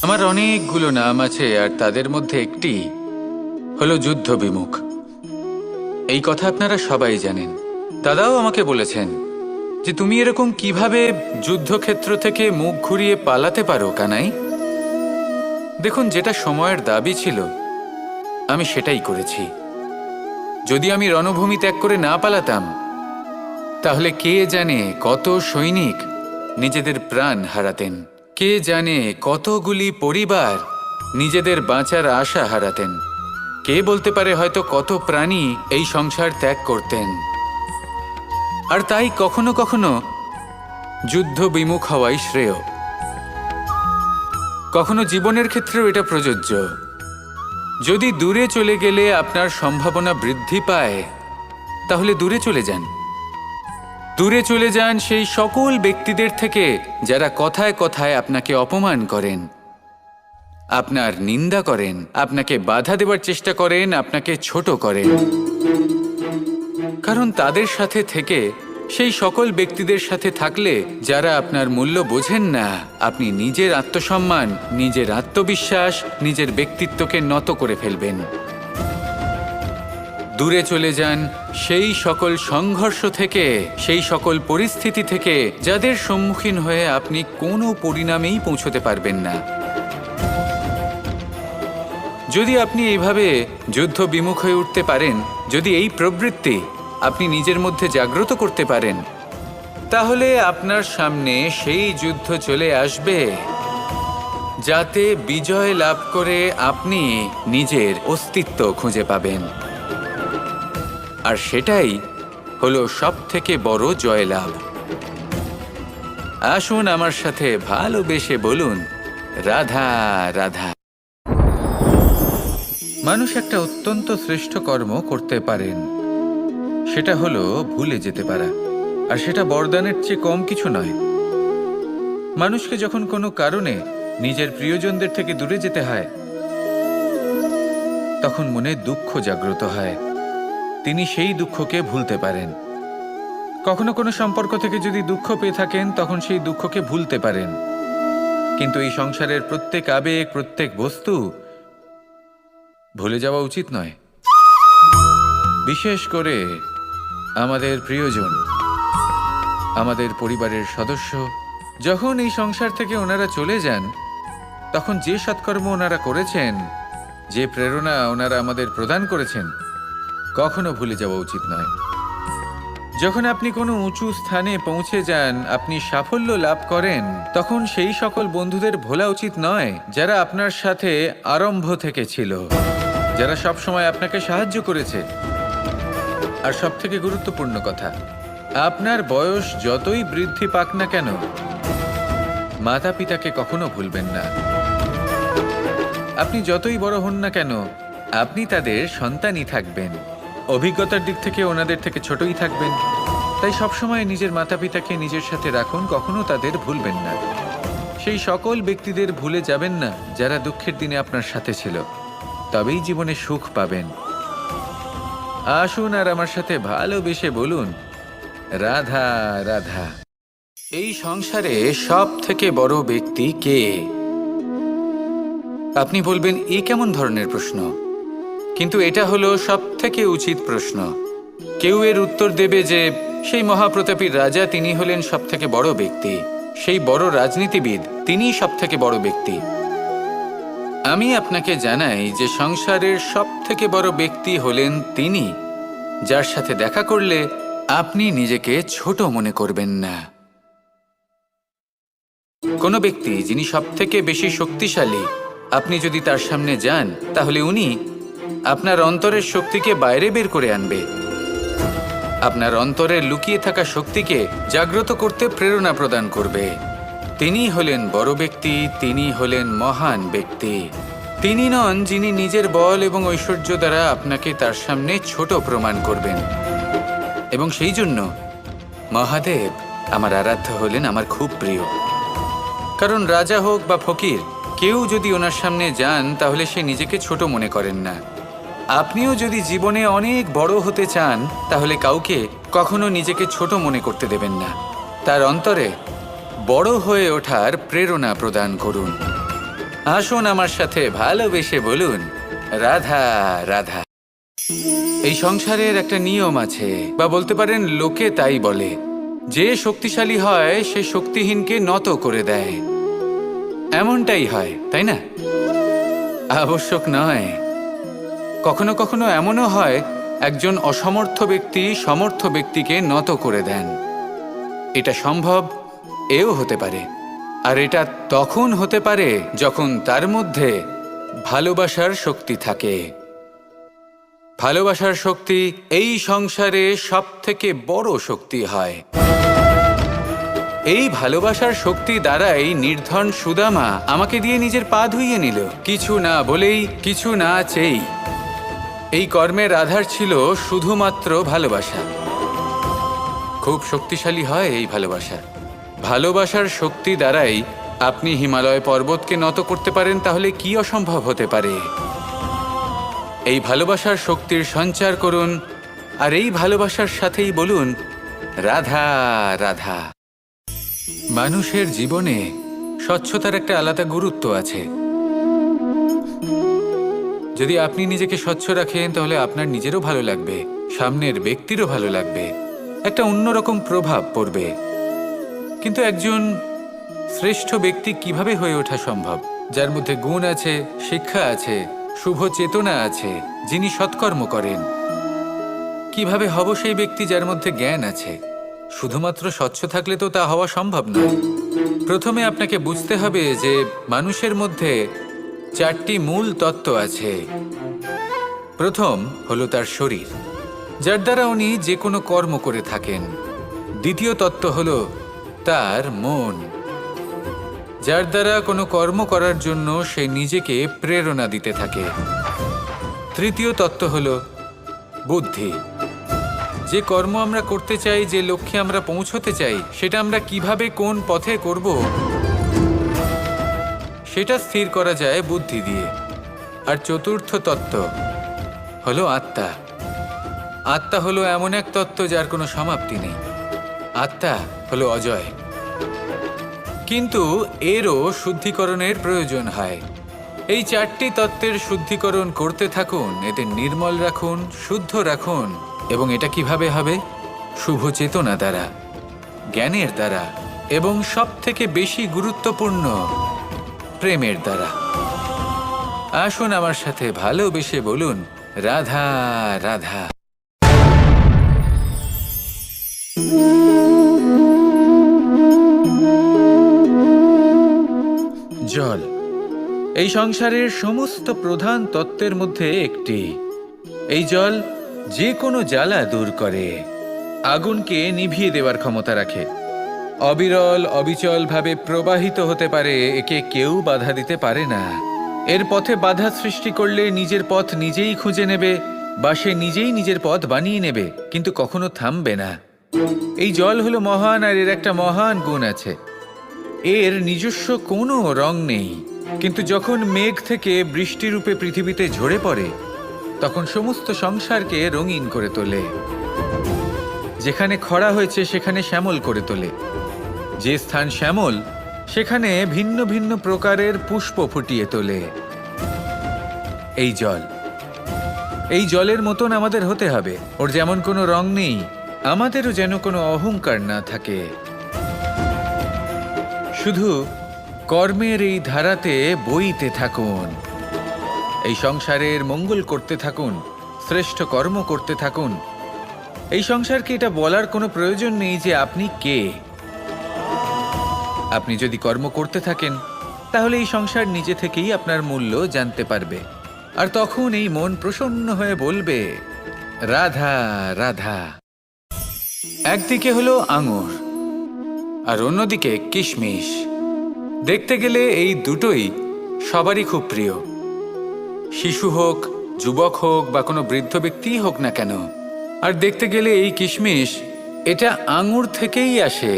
আমার অনেকগুলো নাম আছে, আর তাদের মধ্যে একটি হলো যুদ্ধ বিমুখ। এই কথা আপনারা সবাই জানেন। দাদাও আমাকে বলেছেন যে তুমি এরকম কিভাবে যুদ্ধক্ষেত্র থেকে মুখ ঘুরিয়ে পালাতে পারো কানাই। দেখুন, যেটা সময়ের দাবি ছিল আমি সেটাই করেছি। যদি আমি রণভূমি ত্যাগ করে না পালাতাম, তাহলে কে জানে কত সৈনিক নিজেদের প্রাণ হারাতেন, কে জানে কতগুলি পরিবার নিজেদের বাঁচার আশা হারাতেন, কে বলতে পারে হয়তো কত প্রাণী এই সংসার ত্যাগ করতেন। আর তাই কখনো কখনো যুদ্ধ বিমুখ হওয়াই শ্রেয়। কখনো জীবনের ক্ষেত্রেও এটা প্রযোজ্য। যদি দূরে চলে গেলে আপনার সম্ভাবনা বৃদ্ধি পায়, তাহলে দূরে চলে যান। দূরে চলে যান সেই সকল ব্যক্তিদের থেকে যারা কথায় কথায় আপনাকে অপমান করেন, আপনার নিন্দা করেন, আপনাকে বাধা দেওয়ার চেষ্টা করেন, আপনাকে ছোট করেন। কারণ তাদের সাথে থেকে, সেই সকল ব্যক্তিদের সাথে থাকলে যারা আপনার মূল্য বোঝেন না, আপনি নিজের আত্মসম্মান, নিজের আত্মবিশ্বাস, নিজের ব্যক্তিত্বকে নত করে ফেলবেন। দূরে চলে যান সেই সকল সংঘর্ষ থেকে, সেই সকল পরিস্থিতি থেকে যাদের সম্মুখীন হয়ে আপনি কোনো পরিণামেই পৌঁছতে পারবেন না। যদি আপনি এইভাবে যুদ্ধ বিমুখ হয়ে উঠতে পারেন, যদি এই প্রবৃত্তি আপনি নিজের মধ্যে জাগ্রত করতে পারেন, তাহলে আপনার সামনে সেই যুদ্ধ চলে আসবে যাতে বিজয় লাভ করে আপনি নিজের অস্তিত্ব খুঁজে পাবেন। আর সেটাই হলো সবথেকে বড় জয়লাভ। আসুন আমার সাথে ভালোবেসে বলুন, রাধা রাধা। মানুষ একটা অত্যন্ত শ্রেষ্ঠ কর্ম করতে পারেন, সেটা হলো ভুলে যেতে পারা। আর সেটা বরদানের চেয়ে কম কিছু নয়। মানুষকে যখন কোনো কারণে নিজের প্রিয়জনদের থেকে দূরে যেতে হয়, তখন মনে দুঃখ জাগ্রত হয়। তিনি সেই দুঃখকে ভুলতে পারেন। কখনো কোনো সম্পর্ক থেকে যদি দুঃখ পেয়ে থাকেন, তখন সেই দুঃখকে ভুলতে পারেন। কিন্তু এই সংসারের প্রত্যেক আবেগ, প্রত্যেক বস্তু ভুলে যাওয়া উচিত নয়। বিশেষ করে আমাদের প্রিয়জন, আমাদের পরিবারের সদস্য। যখন এই সংসার থেকে ওনারা চলে যান, তখন যে সৎকর্ম ওনারা করেছেন, যে প্রেরণা ওনারা আমাদের প্রদান করেছেন, কখনো ভুলে যাওয়া উচিত নয়। যখন আপনি কোনো উঁচু স্থানে পৌঁছে যান, আপনি সাফল্য লাভ করেন, তখন সেই সকল বন্ধুদের ভোলা উচিত নয় যারা আপনার সাথে আরম্ভ থেকে ছিল, যারা সব সময় আপনাকে সাহায্য করেছে। আর সবথেকে গুরুত্বপূর্ণ কথা, আপনার বয়স যতই বৃদ্ধি পাক না কেন, মাতা পিতাকে কখনো ভুলবেন না। আপনি যতই বড় হন না কেন, আপনি তাদের সন্তানই থাকবেন। অভিজ্ঞতার দিক থেকে ওনাদের থেকে ছোটই থাকবেন। তাই সবসময় নিজের মাতা পিতাকে নিজের সাথে রাখুন, কখনো তাদের ভুলবেন না। সেই সকল ব্যক্তিদের ভুলে যাবেন না যারা দুঃখের দিনে আপনার সাথে ছিল, তবেই জীবনে সুখ পাবেন। আসুন আর আমার সাথে ভালোবেসে বলুন, রাধা রাধা। এই সংসারে সব থেকে বড় ব্যক্তি কে? আপনি বলবেন, এ কেমন ধরনের প্রশ্ন? কিন্তু এটা হলো সব থেকে উচিত প্রশ্ন। কেউ এর উত্তর দেবে যে সেই মহাপ্রতাপী রাজা, তিনি হলেন সব থেকে বড় ব্যক্তি, সেই বড় রাজনীতিবিদ, তিনিই সব থেকে বড় ব্যক্তি। আমি আপনাকে জানাই যে সংসারের সব থেকে বড় ব্যক্তি হলেন তিনি, যার সাথে দেখা করলে আপনি নিজেকে ছোট মনে করবেন না। কোনো ব্যক্তি যিনি সব থেকে বেশি শক্তিশালী, আপনি যদি তার সামনে যান, তাহলে উনি আপনার অন্তরের শক্তিকে বাইরে বের করে আনবে। আপনার অন্তরের লুকিয়ে থাকা শক্তিকে জাগ্রত করতে প্রেরণা প্রদান করবে। তিনি হলেন বড় ব্যক্তি, তিনি হলেন মহান ব্যক্তি। তিনি নন যিনি নিজের বল এবং ঐশ্বর্য দ্বারা আপনাকে তার সামনে ছোট প্রমাণ করবেন। এবং সেই জন্য মহাদেব আমার আরাধ্য হলেন আমার খুব প্রিয়। কারণ রাজা হোক বা ফকির, কেউ যদি ওনার সামনে যান, তাহলে সে নিজেকে ছোট মনে করেন না। আপনিও যদি জীবনে অনেক বড় হতে চান, তাহলে কাউকে কখনো নিজেকে ছোট মনে করতে দেবেন না। তার অন্তরে বড় হয়ে ওঠার প্রেরণা প্রদান করুন। আসুন আমার সাথে ভালোবেসে বলুন, রাধা রাধা। এই সংসারের একটা নিয়ম আছে, বা বলতে পারেন লোকে তাই বলে, যে শক্তিশালী হয় সে শক্তিহীনকে নত করে দেয়। এমনটাই হয়, তাই না? আবশ্যক নয়, কখনো কখনো এমনও হয় একজন অসমর্থ ব্যক্তি সমর্থ ব্যক্তিকে নত করে দেন। এটা সম্ভব, এও হতে পারে। আর এটা তখন হতে পারে যখন তার মধ্যে ভালোবাসার শক্তি থাকে। ভালোবাসার শক্তি এই সংসারে সবথেকে বড় শক্তি হয়। এই ভালোবাসার শক্তি দ্বারাই নির্ধন সুদামা আমাকে দিয়ে নিজের পা ধুইয়ে নিল, কিছু না বলেই, কিছু না চেয়েই। এই কর্মের আধার ছিল শুধুমাত্র ভালোবাসা। খুব শক্তিশালী হয় এই ভালোবাসা। ভালোবাসার শক্তি দ্বারাই আপনি হিমালয় পর্বতকে নত করতে পারেন, তাহলে কি অসম্ভব হতে পারে? এই ভালোবাসার শক্তির সঞ্চার করুন, আর এই ভালোবাসার সাথেই বলুন, রাধা রাধা। মানুষের জীবনে স্বচ্ছতার একটা আলাদা গুরুত্ব আছে। যদি আপনি নিজেকে স্বচ্ছ রাখেন, তাহলে আপনার নিজেরও ভালো লাগবে, সামনের ব্যক্তিরও ভালো লাগবে, একটা অন্যরকম প্রভাব পড়বে। কিন্তু একজন শ্রেষ্ঠ ব্যক্তি কিভাবে হয়ে ওঠা সম্ভব? যার মধ্যে গুণ আছে, শিক্ষা আছে, শুভ চেতনা আছে, যিনি সৎকর্ম করেন। কিভাবে হব সেই ব্যক্তি যার মধ্যে জ্ঞান আছে? শুধুমাত্র স্বচ্ছ থাকলে তো তা হওয়া সম্ভব নয়। প্রথমে আপনাকে বুঝতে হবে যে মানুষের মধ্যে 4টি মূল তত্ত্ব আছে। প্রথম হলো তার শরীর, যার দ্বারা উনি যে কোনো কর্ম করে থাকেন। দ্বিতীয় তত্ত্ব হলো তার মন, যার দ্বারা কোনো কর্ম করার জন্য সে নিজেকে প্রেরণা দিতে থাকে। তৃতীয় তত্ত্ব হলো বুদ্ধি, যে কর্ম আমরা করতে চাই, যে লক্ষ্যে আমরা পৌঁছতে চাই, সেটা আমরা কিভাবে কোন পথে করব সেটা স্থির করা যায় বুদ্ধি দিয়ে। আর চতুর্থ তত্ত্ব হলো আত্মা। আত্মা হলো এমন এক তত্ত্ব যার কোনো সমাপ্তি নেই। আত্মা হলো অজয়। কিন্তু এরও শুদ্ধিকরণের প্রয়োজন হয়। এই 4টি তত্ত্বের শুদ্ধিকরণ করতে থাকুন, এদের নির্মল রাখুন, শুদ্ধ রাখুন। এবং এটা কিভাবে হবে? শুভ চেতনা দ্বারা, জ্ঞানের দ্বারা, এবং সবথেকে বেশি গুরুত্বপূর্ণ প্রেমের দ্বারা। আসুন আমার সাথে ভালোবেসে বলুন, রাধা রাধা। জল এই সংসারের সমস্ত প্রধান তত্ত্বের মধ্যে একটি। এই জল যে কোনো জ্বালা দূর করে, আগুনকে নিভিয়ে দেওয়ার ক্ষমতা রাখে, অবিরল অবিচলভাবে প্রবাহিত হতে পারে, একে কেউ বাধা দিতে পারে না। এর পথে বাধা সৃষ্টি করলে নিজের পথ নিজেই খুঁজে নেবে, বা সে নিজেই নিজের পথ বানিয়ে নেবে, কিন্তু কখনো থামবে না। এই জল হলো মহান, আর এর একটা মহান গুণ আছে, এর নিজস্ব কোনো রং নেই। কিন্তু যখন মেঘ থেকে বৃষ্টিরূপে পৃথিবীতে ঝরে পড়ে, তখন সমস্ত সংসারকে রঙিন করে তোলে। যেখানে খরা হয়েছে সেখানে শ্যামল করে তোলে, যে স্থান শ্যামল সেখানে ভিন্ন ভিন্ন প্রকারের পুষ্প ফুটিয়ে তোলে। এই জল, এই জলের মতন আমাদের হতে হবে। ওর যেমন কোনো রং নেই, আমাদেরও যেন কোনো অহংকার না থাকে। শুধু কর্মের এই ধারাতে বইতে থাকুন, এই সংসারের মঙ্গল করতে থাকুন, শ্রেষ্ঠ কর্ম করতে থাকুন। এই সংসারকে এটা বলার কোনো প্রয়োজন নেই যে আপনি কে। আপনি যদি কর্ম করতে থাকেন, তাহলে এই সংসার নিজে থেকেই আপনার মূল্য জানতে পারবে। আর তখন এই মন প্রসন্ন হয়ে বলবে, রাধা রাধা। একদিকে হলো আঙুর, আর অন্যদিকে কিশমিশ। দেখতে গেলে এই দুটোই সবারই খুব প্রিয়। শিশু হোক, যুবক হোক, বা কোনো বৃদ্ধ ব্যক্তিই হোক না কেন। আর দেখতে গেলে এই কিশমিশ, এটা আঙুর থেকেই আসে,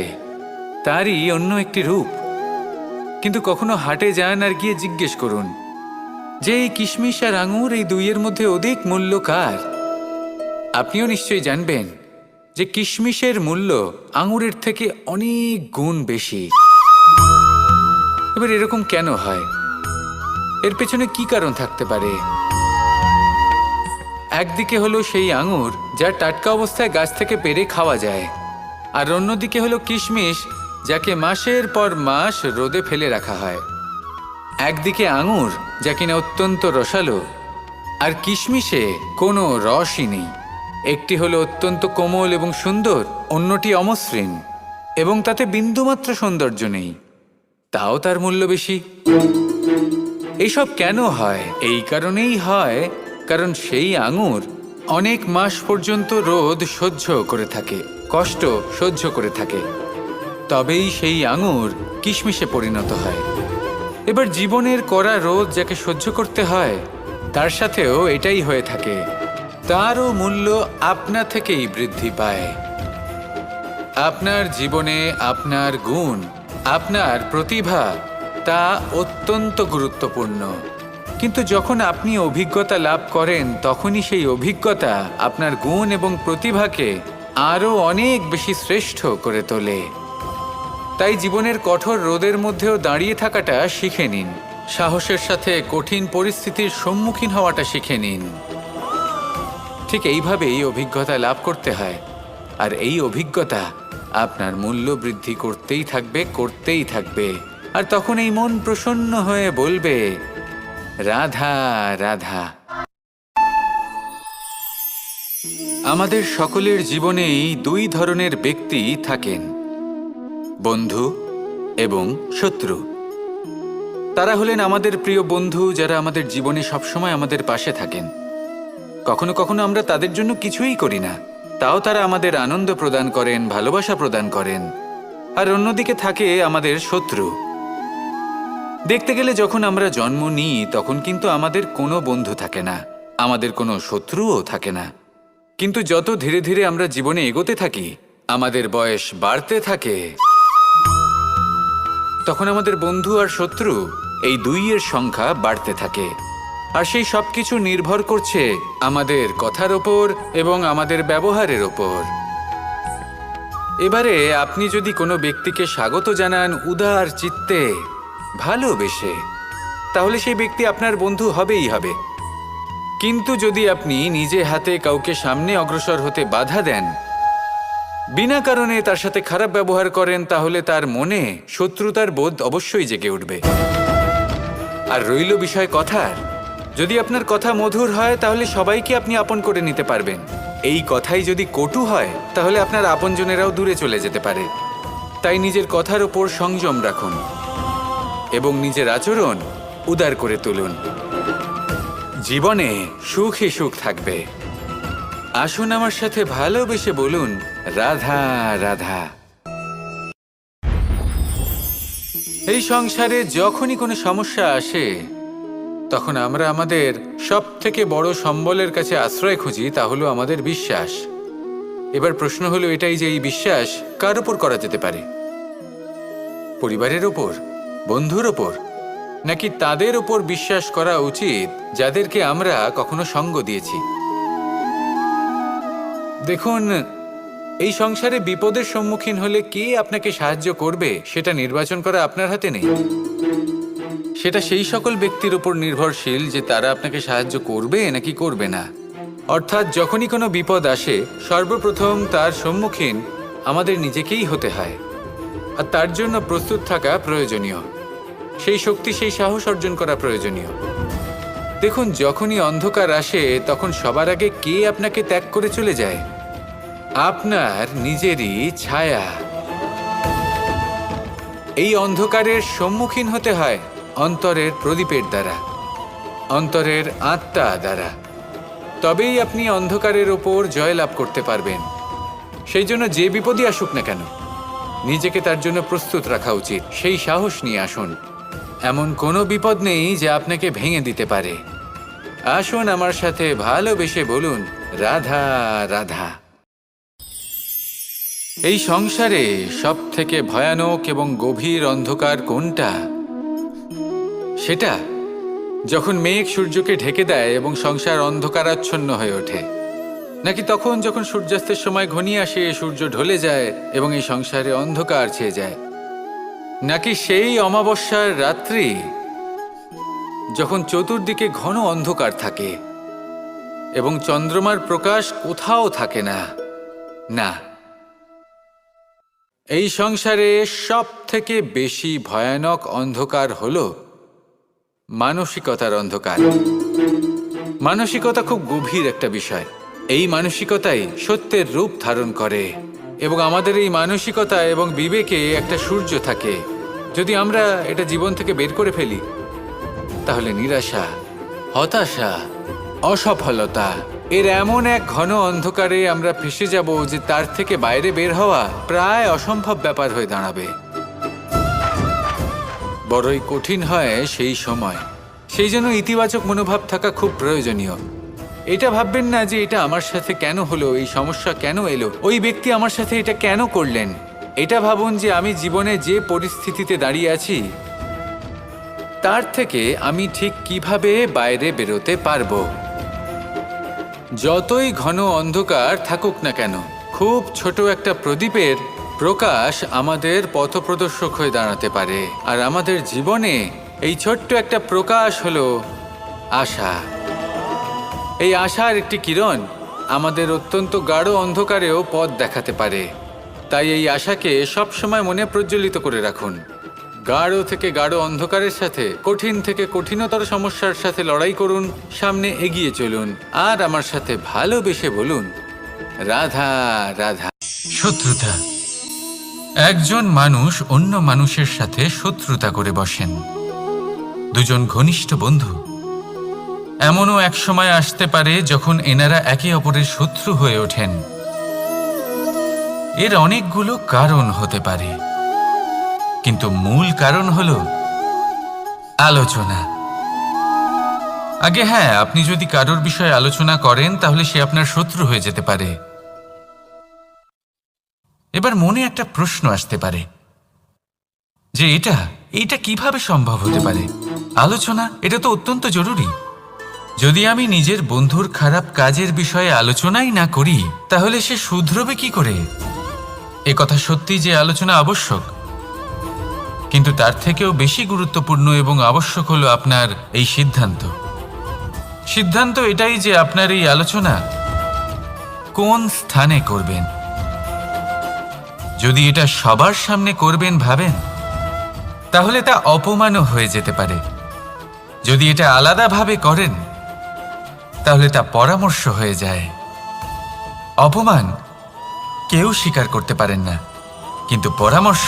তারই অন্য একটি রূপ। কিন্তু কখনো হাটে যান আর গিয়ে জিজ্ঞেস করুন যে এই কিশমিশ আর আঙুর, এই দুইয়ের মধ্যে অধিক মূল্য কার? আপনিও নিশ্চয়ই জানবেন যে কিশমিশের মূল্য আঙুরের থেকে অনেক গুণ বেশি। এবার এরকম কেন হয়? এর পেছনে কি কারণ থাকতে পারে? একদিকে হলো সেই আঙুর যা টাটকা অবস্থায় গাছ থেকে পেড়ে খাওয়া যায়, আর অন্যদিকে হলো কিশমিশ যাকে মাসের পর মাস রোদে ফেলে রাখা হয়। একদিকে আঙুর যা কিনা অত্যন্ত রসালো, আর কিশমিশে কোনো রসই নেই। একটি হলো অত্যন্ত কোমল এবং সুন্দর, অন্যটি অমসৃণ এবং তাতে বিন্দুমাত্র সৌন্দর্য নেই, তাও তার মূল্য বেশি। এইসব কেন হয়? এই কারণেই হয় কারণ সেই আঙুর অনেক মাস পর্যন্ত রোদ সহ্য করে থাকে, কষ্ট সহ্য করে থাকে, তবেই সেই আঙুর কিশমিশে পরিণত হয়। এবার জীবনের কড়া রোদ যাকে সহ্য করতে হয়, তার সাথেও এটাই হয়ে থাকে। তারও মূল্য আপনা থেকেই বৃদ্ধি পায়। আপনার জীবনে আপনার গুণ, আপনার প্রতিভা, তা অত্যন্ত গুরুত্বপূর্ণ। কিন্তু যখন আপনি অভিজ্ঞতা লাভ করেন, তখনই সেই অভিজ্ঞতা আপনার গুণ এবং প্রতিভাকে আরও অনেক বেশি শ্রেষ্ঠ করে তোলে। তাই জীবনের কঠোর রোদের মধ্যেও দাঁড়িয়ে থাকাটা শিখে নিন, সাহসের সাথে কঠিন পরিস্থিতির সম্মুখীন হওয়াটা শিখে নিন। ঠিক এইভাবেই অভিজ্ঞতা লাভ করতে হয়, আর এই অভিজ্ঞতা আপনার মূল্য বৃদ্ধি করতেই থাকবে, করতেই থাকবে। আর তখন এই মন প্রসন্ন হয়ে বলবে, রাধা রাধা। আমাদের সকলের জীবনেই দুই ধরনের ব্যক্তি থাকেন, বন্ধু এবং শত্রু। তারা হলেন আমাদের প্রিয় বন্ধু, যারা আমাদের জীবনে সবসময় আমাদের পাশে থাকেন। কখনো কখনো আমরা তাদের জন্য কিছুই করি না, তাও তারা আমাদের আনন্দ প্রদান করেন, ভালোবাসা প্রদান করেন। আর অন্যদিকে থাকে আমাদের শত্রু। দেখতে গেলে যখন আমরা জন্ম নিই, তখন কিন্তু আমাদের কোনো বন্ধু থাকে না, আমাদের কোনো শত্রুও থাকে না। কিন্তু যত ধীরে ধীরে আমরা জীবনে এগোতে থাকি, আমাদের বয়স বাড়তে থাকে, তখন আমাদের বন্ধু আর শত্রু এই দুইয়ের সংখ্যা বাড়তে থাকে। আর সেই সব কিছু নির্ভর করছে আমাদের কথার ওপর এবং আমাদের ব্যবহারের ওপর। এবারে আপনি যদি কোনো ব্যক্তিকে স্বাগত জানান উদার চিত্তে, ভালোবেসে, তাহলে সেই ব্যক্তি আপনার বন্ধু হবেই হবে। কিন্তু যদি আপনি নিজে হাতে কাউকে সামনে অগ্রসর হতে বাধা দেন, বিনা কারণে তার সাথে খারাপ ব্যবহার করেন, তাহলে তার মনে শত্রুতার বোধ অবশ্যই জেগে উঠবে। আর রইল বিষয় কথার, যদি আপনার কথা মধুর হয়, তাহলে সবাইকে আপনি আপন করে নিতে পারবেন। এই কথাই যদি কটু হয়, তাহলে আপনার আপনজনেরাও দূরে চলে যেতে পারে। তাই নিজের কথার ওপর সংযম রাখুন এবং নিজের আচরণ উদার করে তুলুন। জীবনে সুখই সুখ থাকবে। আসুন আমার সাথে ভালোবেসে বলুন, রাধা রাধা। এই সংসারে যখনই কোনো সমস্যা আসে, তখন আমরা আমাদের সব থেকে বড় সম্বলের কাছে আশ্রয় খুঁজি, তা হলো আমাদের বিশ্বাস। এবার প্রশ্ন হলো এটাই যে এই বিশ্বাস কার ওপর করা যেতে পারে? পরিবারের ওপর, বন্ধুর ওপর, নাকি তাদের ওপর বিশ্বাস করা উচিত যাদেরকে আমরা কখনো সঙ্গ দিয়েছি? দেখুন, এই সংসারে বিপদের সম্মুখীন হলে কে আপনাকে সাহায্য করবে সেটা নির্বাচন করা আপনার হাতে নেই। সেটা সেই সকল ব্যক্তির উপর নির্ভরশীল যে তারা আপনাকে সাহায্য করবে নাকি করবে না। অর্থাৎ যখনই কোনো বিপদ আসে, সর্বপ্রথম তার সম্মুখীন আমাদের নিজেকেই হতে হয়, আর তার জন্য প্রস্তুত থাকা প্রয়োজনীয়। সেই শক্তি, সেই সাহস অর্জন করা প্রয়োজনীয়। দেখুন, যখনই অন্ধকার আসে, তখন সবার আগে কে আপনাকে ত্যাগ করে চলে যায়? আপনার নিজেরই ছায়া। এই অন্ধকারের সম্মুখীন হতে হয় অন্তরের প্রদীপের দ্বারা, অন্তরের আত্মা দ্বারা। তবেই আপনি অন্ধকারের ওপর জয়লাভ করতে পারবেন। সেই জন্য যে বিপদই আসুক না কেন, নিজেকে তার জন্য প্রস্তুত রাখা উচিত। সেই সাহস নিয়ে আসুন। এমন কোনো বিপদ নেই যা আপনাকে ভেঙে দিতে পারে। আসুন আমার সাথে ভালোবেসে বলুন, রাধা রাধা। এই সংসারে সব থেকে ভয়ানক এবং গভীর অন্ধকার কোনটা? সেটা যখন মেঘ সূর্যকে ঢেকে দেয় এবং সংসার অন্ধকারাচ্ছন্ন হয়ে ওঠে, নাকি তখন যখন সূর্যাস্তের সময় ঘনিয়ে আসে, সূর্য ঢলে যায় এবং এই সংসারে অন্ধকার ছেয়ে যায়, নাকি সেই অমাবস্যার রাত্রি যখন চতুর্দিকে ঘন অন্ধকার থাকে এবং চন্দ্রমার প্রকাশ কোথাও থাকে না। না, এই সংসারে সব থেকে বেশি ভয়ানক অন্ধকার হলো মানসিকতার অন্ধকার। মানসিকতা খুব গভীর একটা বিষয়। এই মানসিকতাই সত্যের রূপ ধারণ করে এবং আমাদের এই মানসিকতা এবং বিবেকে একটা সূর্য থাকে। যদি আমরা এটা জীবন থেকে বের করে ফেলি তাহলে নিরাশা, হতাশা, অসফলতা এর এমন এক ঘন অন্ধকারে আমরা ফেসে যাব যে তার থেকে বাইরে বের হওয়া প্রায় অসম্ভব ব্যাপার হয়ে দাঁড়াবে। বড়ই কঠিন হয় সেই সময়। সেই জন্য ইতিবাচক মনোভাব থাকা খুব প্রয়োজনীয়। এটা ভাববেন না যে এটা আমার সাথে কেন হলো, এই সমস্যা কেন এলো, ওই ব্যক্তি আমার সাথে এটা কেন করলেন। এটা ভাবুন যে আমি জীবনে যে পরিস্থিতিতে দাঁড়িয়ে আছি তার থেকে আমি ঠিক কিভাবে বাইরে বেরোতে পারবো। যতই ঘন অন্ধকার থাকুক না কেন, খুব ছোট একটা প্রদীপের প্রকাশ আমাদের পথপ্রদর্শক হয়ে দাঁড়াতে পারে। আর আমাদের জীবনে এই ছোট্ট একটা প্রকাশ হলো আশা। এই আশার একটি কিরণ আমাদের অত্যন্ত গাঢ় অন্ধকারেও পথ দেখাতে পারে। তাই এই আশাকে সবসময় মনে প্রজ্বলিত করে রাখুন। গাঢ় থেকে গাঢ় অন্ধকারের সাথে, কঠিন থেকে কঠিনতর সমস্যার সাথে লড়াই করুন, সামনে এগিয়ে চলুন আর আমার সাথে ভালোবেসে বলুন, রাধা রাধা। শত্রুতা। একজন মানুষ অন্য মানুষের সাথে শত্রুতা করে বসেন। দুজন ঘনিষ্ঠ বন্ধু, এমনও এক সময় আসতে পারে যখন এনারা একে অপরের শত্রু হয়ে ওঠেন। এর অনেকগুলো কারণ হতে পারে, কিন্তু মূল কারণ হলো আলোচনা। আগে হ্যাঁ, আপনি যদি কারোর বিষয়ে আলোচনা করেন তাহলে সে আপনার শত্রু হয়ে যেতে পারে। এবার মনে একটা প্রশ্ন আসতে পারে যে এটা কিভাবে সম্ভব হতে পারে। আলোচনা, এটা তো অত্যন্ত জরুরি। যদি আমি নিজের বন্ধুর খারাপ কাজের বিষয়ে আলোচনাই না করি তাহলে সে শুধরবে কি করে? এ কথা সত্যি যে আলোচনা আবশ্যক, কিন্তু তার থেকেও বেশি গুরুত্বপূর্ণ এবং আবশ্যক হলো আপনার এই সিদ্ধান্ত। সিদ্ধান্ত এটাই যে আপনার এই আলোচনা কোন স্থানে করবেন। যদি এটা সবার সামনে করবেন ভাবেন, তাহলে তা অপমানও হয়ে যেতে পারে। যদি এটা আলাদাভাবে করেন তাহলে তা পরামর্শ হয়ে যায়। অপমান কেউ স্বীকার করতে পারেন না, কিন্তু পরামর্শ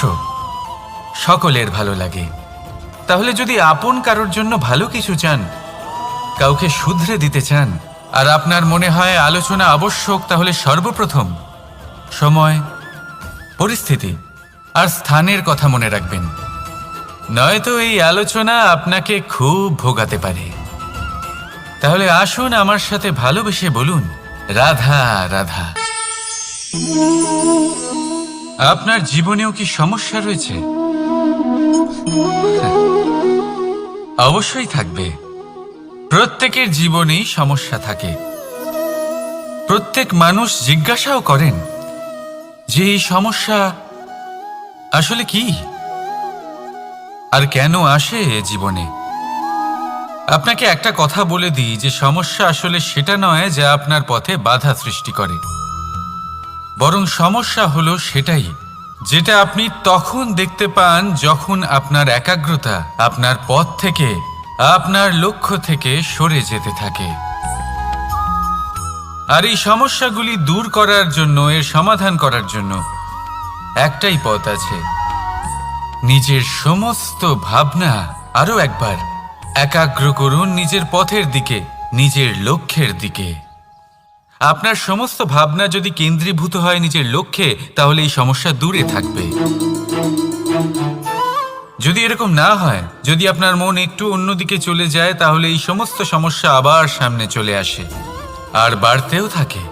সকলের ভালো লাগে। তাহলে যদি আপন কারোর জন্য ভালো কিছু চান, কাউকে শুধরে দিতে চান, আর আপনার মনে হয় আলোচনা আবশ্যক, তাহলে সর্বপ্রথম সময়, পরিস্থিতি আর স্থানের কথা মনে রাখবেন। নয়তো এই আলোচনা আপনাকে খুব ভোগাতে পারে। তাহলে আসুন আমার সাথে ভালোবেসে বলুন, রাধা রাধা। আপনার জীবনেও কি সমস্যা রয়েছে? অবশ্যই থাকবে। প্রত্যেকের জীবনেই সমস্যা থাকে। প্রত্যেক মানুষ জিজ্ঞাসাও করেন যে এই সমস্যা আসলে কি আর কেন আসে জীবনে। আপনাকে একটা কথা বলে দিই যে সমস্যা আসলে সেটা নয় যা আপনার পথে বাধা সৃষ্টি করে, বরং সমস্যা হলো সেটাই যেটা আপনি তখন দেখতে পান যখন আপনার একাগ্রতা আপনার পথ থেকে, আপনার লক্ষ্য থেকে সরে যেতে থাকে। আর এই সমস্যাগুলি দূর করার জন্য, এর সমাধান করার জন্য একটাই পথ আছে। নিজের সমস্ত ভাবনা আরো একবার একাগ্র করুন নিজের পথের দিকে, নিজের লক্ষ্যের দিকে। আপনার সমস্ত ভাবনা যদি কেন্দ্রীভূত হয় নিজের লক্ষ্যে, তাহলে এই সমস্যা দূরে থাকবে। যদি এরকম না হয়, যদি আপনার মন একটু অন্যদিকে চলে যায়, তাহলে এই সমস্ত সমস্যা আবার সামনে চলে আসে আর বাড়তেও থাকে।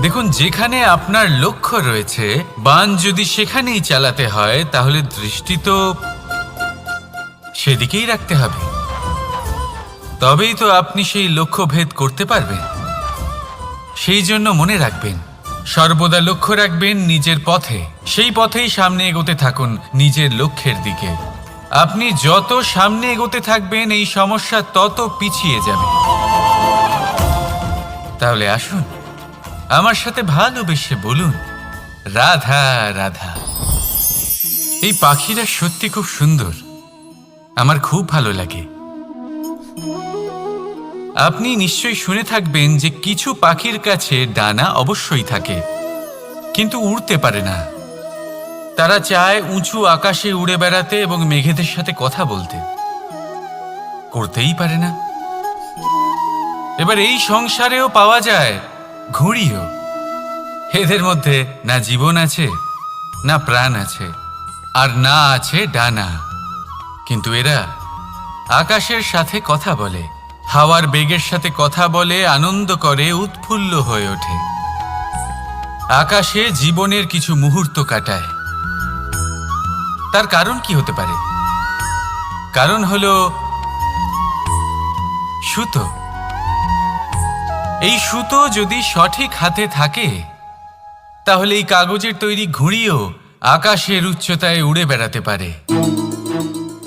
দেখুন, যেখানে আপনার লক্ষ্য রয়েছে, বাণ যদি সেখানেই চালাতে হয়, তাহলে দৃষ্টি তো সেদিকেই রাখতে হবে। তবেই তো আপনি সেই লক্ষ্য ভেদ করতে পারবেন। সেই জন্য মনে রাখবেন, সর্বদা লক্ষ্য রাখবেন নিজের পথে, সেই পথেই সামনে এগোতে থাকুন নিজের লক্ষ্যের দিকে। আপনি যত সামনে এগোতে থাকবেন এই সমস্যা তত পিছিয়ে যাবে। তাহলে আসুন আমার সাথে ভালোবেসে বলুন, রাধা রাধা। এই পাখিরা সত্যি খুব সুন্দর, আমার খুব ভালো লাগে। আপনি নিশ্চয়ই শুনে থাকবেন যে কিছু পাখির কাছে ডানা অবশ্যই থাকে, কিন্তু উড়তে পারে না। তারা চায় উঁচু আকাশে উড়ে বেড়াতে এবং মেঘেদের সাথে কথা বলতে, করতেই পারে না। এবার এই সংসারেও পাওয়া যায় ঘুড়িও। এদের মধ্যে না জীবন আছে, না প্রাণ আছে, আর না আছে ডানা, কিন্তু এরা আকাশের সাথে কথা বলে, হাওয়ার বেগের সাথে কথা বলে, আনন্দ করে, উৎফুল্ল হয়ে ওঠে। আকাশে জীবনের কিছু মুহূর্ত কাটায়। তার কারণ কি হতে পারে? কারণ হলো সুতো। এই সুতো যদি সঠিক হাতে থাকে তাহলে এই কাগজের তৈরি ঘুড়িও আকাশের উচ্চতায় উড়ে বেড়াতে পারে।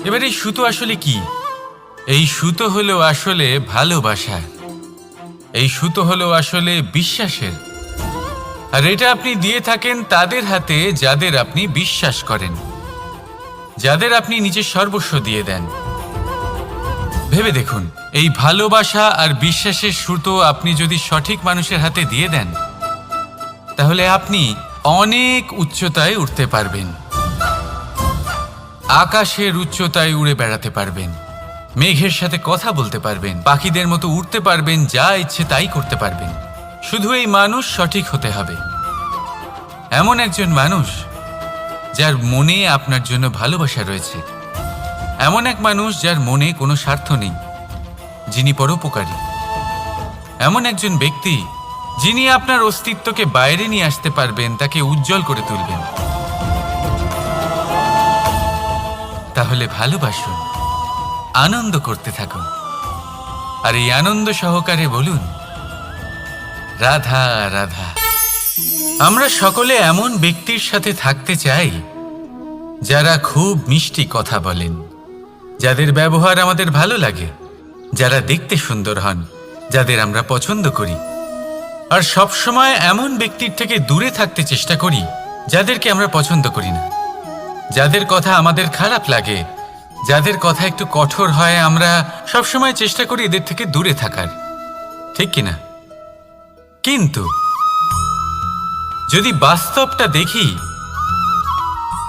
এবার এই সুতো আসলে কি? এই সুতো হলো আসলে ভালোবাসা, এই সুতো হলো আসলে বিশ্বাসের। আর এটা আপনি দিয়ে থাকেন তাদের হাতে যাদের আপনি বিশ্বাস করেন, যাদের আপনি নিজের সর্বস্ব দিয়ে দেন। ভেবে দেখুন, এই ভালোবাসা আর বিশ্বাসের সুতো আপনি যদি সঠিক মানুষের হাতে দিয়ে দেন তাহলে আপনি অনেক উচ্চতায় উঠতে পারবেন, আকাশের উচ্চতায় উড়ে বেড়াতে পারবেন, মেঘের সাথে কথা বলতে পারবেন, পাখিদের মতো উড়তে পারবেন, যা ইচ্ছে তাই করতে পারবেন। শুধু এই মানুষ সঠিক হতে হবে, এমন একজন মানুষ যার মনে আপনার জন্য ভালোবাসা রয়েছে, এমন এক মানুষ যার মনে কোনো স্বার্থ নেই, যিনি পরোপকারী, এমন একজন ব্যক্তি যিনি আপনার অস্তিত্বকে বাইরে নিয়ে আসতে পারবেন, তাকে উজ্জ্বল করে তুলবেন। তাহলে ভালোবাসুন, আনন্দ করতে থাকুন, আর এই আনন্দ সহকারে বলুন, রাধা রাধা। আমরা সকলে এমন ব্যক্তির সাথে থাকতে চাই যারা খুব মিষ্টি কথা বলেন, যাদের ব্যবহার আমাদের ভালো লাগে, যারা দেখতে সুন্দর হন, যাদের আমরা পছন্দ করি। আর সবসময় এমন ব্যক্তির থেকে দূরে থাকতে চেষ্টা করি যাদেরকে আমরা পছন্দ করি না, যাদের কথা আমাদের খারাপ লাগে, যাদের কথা একটু কঠোর হয়। আমরা সবসময় চেষ্টা করি এদের থেকে দূরে থাকার, ঠিক কিনা? কিন্তু যদি বাস্তবটা দেখি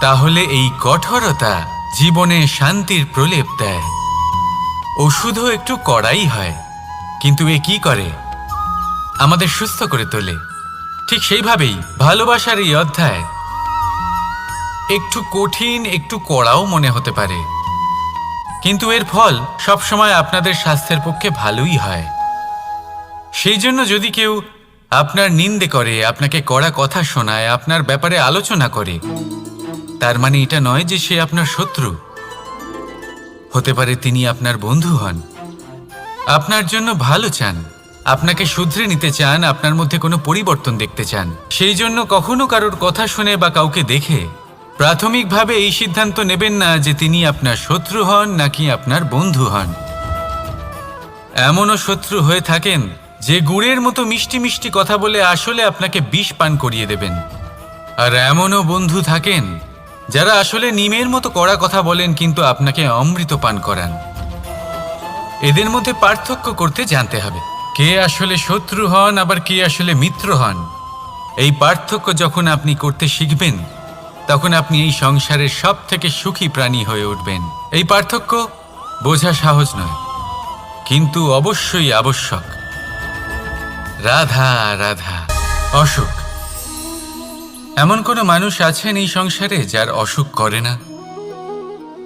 তাহলে এই কঠোরতা জীবনে শান্তির প্রলেপ দেয়। ওষুধও একটু কড়াই হয়, কিন্তু এ কি করে? আমাদের সুস্থ করে তোলে। ঠিক সেইভাবেই ভালোবাসার এই অধ্যায় একটু কঠিন, একটু কড়াও মনে হতে পারে, কিন্তু এর ফল সবসময় আপনাদের স্বাস্থ্যের পক্ষে ভালোই হয়। সেই জন্য যদি কেউ আপনার নিন্দে করে, আপনাকে কড়া কথা শোনায়, আপনার ব্যাপারে আলোচনা করে, তার মানে এটা নয় যে সে আপনার শত্রু। হতে পারে তিনি আপনার বন্ধু হন, আপনার জন্য ভালো চান, আপনাকে শুধরে নিতে চান, আপনার মধ্যে কোনো পরিবর্তন দেখতে চান। সেই জন্য কখনো কারোর কথা শুনে বা কাউকে দেখে প্রাথমিকভাবে এই সিদ্ধান্ত নেবেন না যে তিনি আপনার শত্রু হন নাকি আপনার বন্ধু হন। এমনও শত্রু হয়ে থাকেন যে গুড়ের মতো মিষ্টি মিষ্টি কথা বলে আসলে আপনাকে বিষ পান করিয়ে দেবেন। আর এমনও বন্ধু থাকেন যারা আসলে নিমের মতো কড়া কথা বলেন কিন্তু আপনাকে অমৃত পান করান। এদের মধ্যে পার্থক্য করতে জানতে হবে, কে আসলে শত্রু হন আবার কে আসলে মিত্র হন। এই পার্থক্য যখন আপনি করতে শিখবেন তখন আপনি এই সংসারের সব থেকে সুখী প্রাণী হয়ে উঠবেন। এই পার্থক্য বোঝা সহজ নয়, কিন্তু অবশ্যই আবশ্যক। রাধা রাধা। অসুখ। এমন কোনো মানুষ আছেন এই সংসারে যার অসুখ করে না?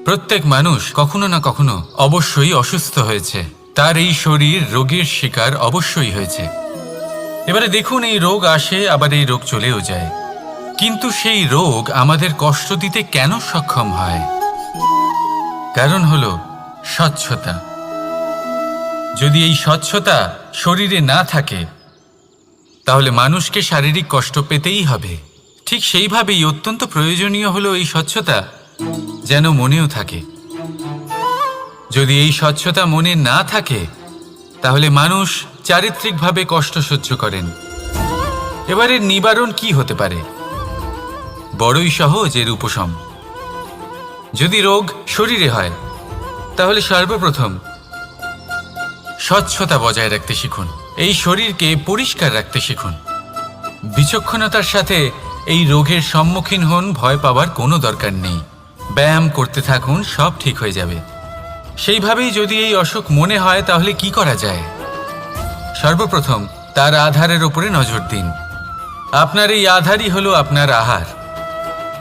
প্রত্যেক মানুষ কখনো না কখনো অবশ্যই অসুস্থ হয়েছে, তার এই শরীর রোগের শিকার অবশ্যই হয়েছে। এবারে দেখুন, এই রোগ আসে আবার এই রোগ চলেও যায়, কিন্তু সেই রোগ আমাদের কষ্ট দিতে কেন সক্ষম হয়? কারণ হলো স্বচ্ছতা। যদি এই স্বচ্ছতা শরীরে না থাকে তাহলে মানুষকে শারীরিক কষ্ট পেতেই হবে। ঠিক সেইভাবেই অত্যন্ত প্রয়োজনীয় হলো এই স্বচ্ছতা যেন মনেও থাকে। যদি এই স্বচ্ছতা মনে না থাকে তাহলে মানুষ চারিত্রিকভাবে কষ্ট সহ্য করেন। এবারে নিবারণ কি হতে পারে? বড়ই সহজ এর উপশম। যদি রোগ শরীরে হয় তাহলে সর্বপ্রথম স্বচ্ছতা বজায় রাখতে শিখুন। এই শরীরকে পরিষ্কার রাখতে শিখুন। বিচক্ষণতার সাথে এই রোগের সম্মুখীন হন। ভয় পাওয়ার কোনো দরকার নেই। ব্যায়াম করতে থাকুন, সব ঠিক হয়ে যাবে। সেইভাবেই যদি এই অসুখ মনে হয় তাহলে কি করা যায়? সর্বপ্রথম তার আধারের উপরে নজর দিন। আপনার এই আধারই হলো আপনার আহার।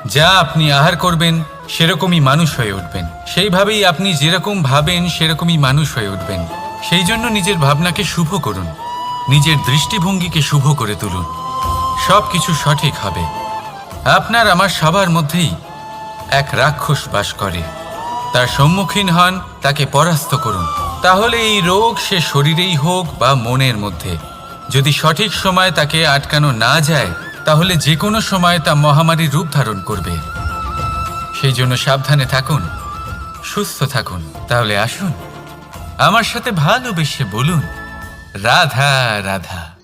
যা আপনি আহার করবেন সেরকমই মানুষ হয়ে উঠবেন। সেইভাবেই আপনি যেরকম ভাবেন সেরকমই মানুষ হয়ে উঠবেন। সেই জন্য নিজের ভাবনাকে শুভ করুন, নিজের দৃষ্টিভঙ্গিকে শুভ করে তুলুন। সব কিছু সঠিক হবে। আপনার আমার সবার মধ্যেই এক রাক্ষস বাস করে। তার সম্মুখীন হন, তাকে পরাস্ত করুন। তাহলে এই রোগ সে শরীরেই হোক বা মনের মধ্যে, যদি সঠিক সময় তাকে আটকানো না যায় তাহলে যে কোনো সময় তা মহামারীর রূপ ধারণ করবে। সেই জন্য সাবধানে থাকুন, সুস্থ থাকুন। তাহলে আসুন আমার সাথে ভালোবেসে বলুন, রাধা রাধা।